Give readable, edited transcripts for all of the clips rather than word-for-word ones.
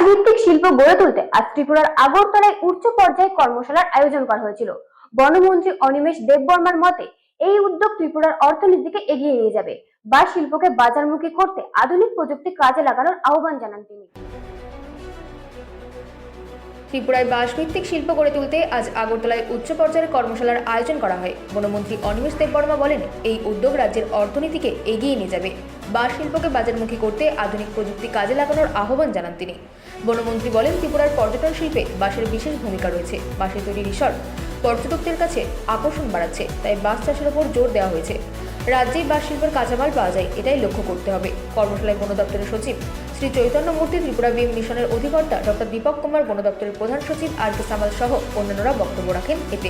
ভিত্তিক শিল্প গড়ে তুলতে আজ ত্রিপুরার আগরতলায় উচ্চ পর্যায়ে কর্মশালার আয়োজন করা হয়েছিল। বনমন্ত্রী অনিমেষ দেববর্মার মতে এই উদ্যোগ ত্রিপুরার অর্থনীতিকে এগিয়ে নিয়ে যাবে। বাঁশ শিল্পকে বাজারমুখী করতে আধুনিক প্রযুক্তি কাজে লাগানোর আহ্বান জানান তিনি। ত্রিপুরায় বাঁশভিত্তিক শিল্প গড়ে তুলতে আজ আগরতলায় উচ্চ পর্যায়ের কর্মশালার আয়োজন করা হয়। বনমন্ত্রী অনিমেষ দেববর্মা বলেন, এই উদ্যোগ রাজ্যের অর্থনীতিকে এগিয়ে নিয়ে যাবে। বাঁশ শিল্পকে বাজারমুখী করতে আধুনিক প্রযুক্তি কাজে লাগানোর আহ্বান জানান তিনি। বনমন্ত্রী বলেন, ত্রিপুরার পর্যটন শিল্পে বাঁশের বিশেষ ভূমিকা রয়েছে। বাঁশের তৈরি রিসর্ট পর্যটকদের কাছে আকর্ষণ বাড়াচ্ছে, তাই বাঁশ চাষের উপর জোর দেওয়া হয়েছে। রাজ্যেই বাঁশ শিল্পের কাঁচামাল পাওয়া যায়, এটাই লক্ষ্য করতে হবে। কর্মশালায় বন দপ্তরের সচিব শ্রী চৈতন্য মূর্তি, ত্রিপুরা বিম মিশনের অধিকর্তা ডক্টর দীপক কুমার, বন দপ্তরের প্রধান সচিব আর কে সামাল সহ অন্যান্যরা বক্তব্য রাখেন। এতে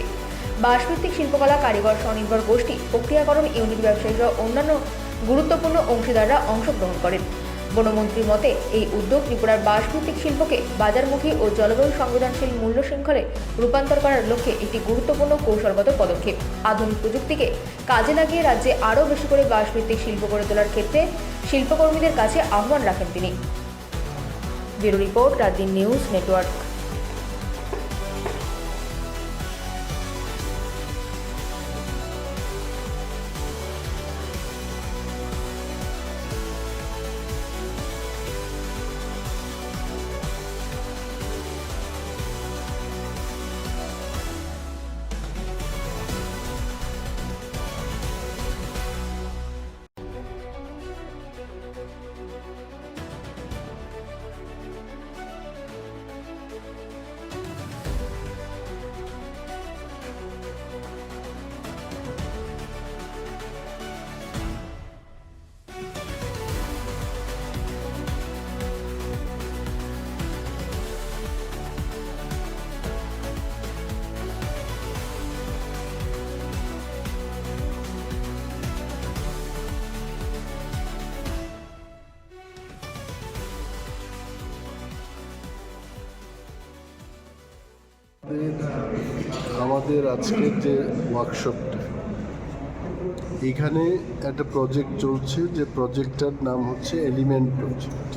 বাঁশভিত্তিক শিল্পকলা কারিগর স্বনির্ভর গোষ্ঠী, প্রক্রিয়াকরণ ইউনিট ব্যবসায়ী সহ অন্যান্য গুরুত্বপূর্ণ অংশীদাররা অংশগ্রহণ করেন। বনমন্ত্রীর মতে এই উদ্যোগ ত্রিপুরার বাঁশভিত্তিক শিল্পকে বাজারমুখী ও জলবায়ু সংবেদনশীল মূল্য শৃঙ্খলে রূপান্তর করার লক্ষ্যে একটি গুরুত্বপূর্ণ কৌশলগত পদক্ষেপ। আধুনিক প্রযুক্তিকে কাজে লাগিয়ে রাজ্যে আরও বেশি করে বাঁশভিত্তিক শিল্প গড়ে তোলার ক্ষেত্রে শিল্পকর্মীদের কাছে আহ্বান রাখেন তিনি। Bureau report, Rajdin news network. আমাদের আজকের যে ওয়ার্কশপটা, এখানে একটা প্রজেক্ট চলছে, যে প্রজেক্টটার নাম হচ্ছে এলিমেন্ট প্রজেক্ট।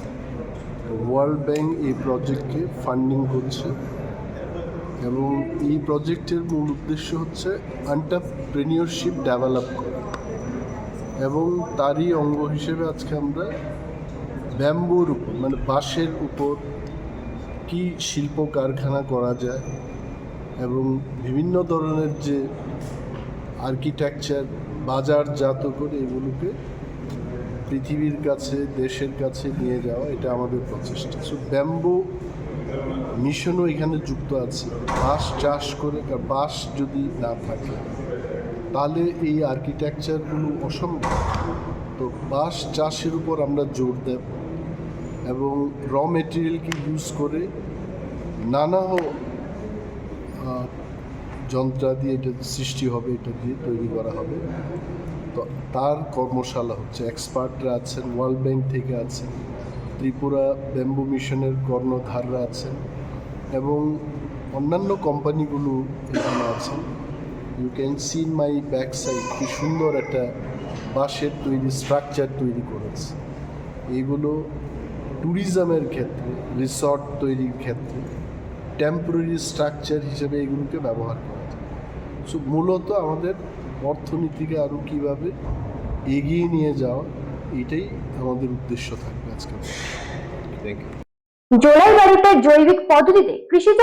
ওয়ার্ল্ড ব্যাংক এই প্রজেক্টকে ফান্ডিং করছে এবং এই প্রজেক্টের মূল উদ্দেশ্য হচ্ছে এন্টারপ্রেনিয়রশিপ ডেভেলপ করা, এবং তারই অঙ্গ হিসেবে আজকে আমরা ব্যাম্বুর উপর, মানে বাঁশের উপর কি শিল্প কারখানা করা যায় এবং বিভিন্ন ধরনের যে আর্কিটেকচার বাজারজাত করে এগুলোকে পৃথিবীর কাছে, দেশের কাছে নিয়ে যাওয়া, এটা আমাদের প্রচেষ্টা। সো ব্যাম্বু মিশনও এখানে যুক্ত আছে। বাঁশ চাষ করে, বাঁশ যদি না থাকে তাহলে এই আর্কিটেকচারগুলো অসম্ভব। তো বাঁশ চাষের উপর আমরা জোর দেব এবং র মেটেরিয়ালকে ইউজ করে নানা যন্ত্রাদি এটা সৃষ্টি হবে, এটা দিয়ে তৈরি করা হবে। তো তার কর্মশালা হচ্ছে, এক্সপার্টরা আছেন, ওয়ার্ল্ড ব্যাংক থেকে আছেন, ত্রিপুরা ব্যাম্বু মিশনের কর্ণধাররা আছেন এবং অন্যান্য কোম্পানিগুলো এখানে আছেন। You can see in my back side কি সুন্দর একটা বাঁশের তৈরি স্ট্রাকচার তৈরি করেছে। এইগুলো ট্যুরিজমের ক্ষেত্রে, রিসর্ট তৈরির ক্ষেত্রে টেম্পোরারি স্ট্রাকচার হিসেবে এগুলোকে ব্যবহার করা যায়। সো মূলত আমাদের অর্থনীতিকে আরও কীভাবে এগিয়ে নিয়ে যাওয়া, এটাই আমাদের উদ্দেশ্য থাকবে আজকে। জোলাইবাড়িতে জৈবিক পদ্ধতিতে কৃষিজ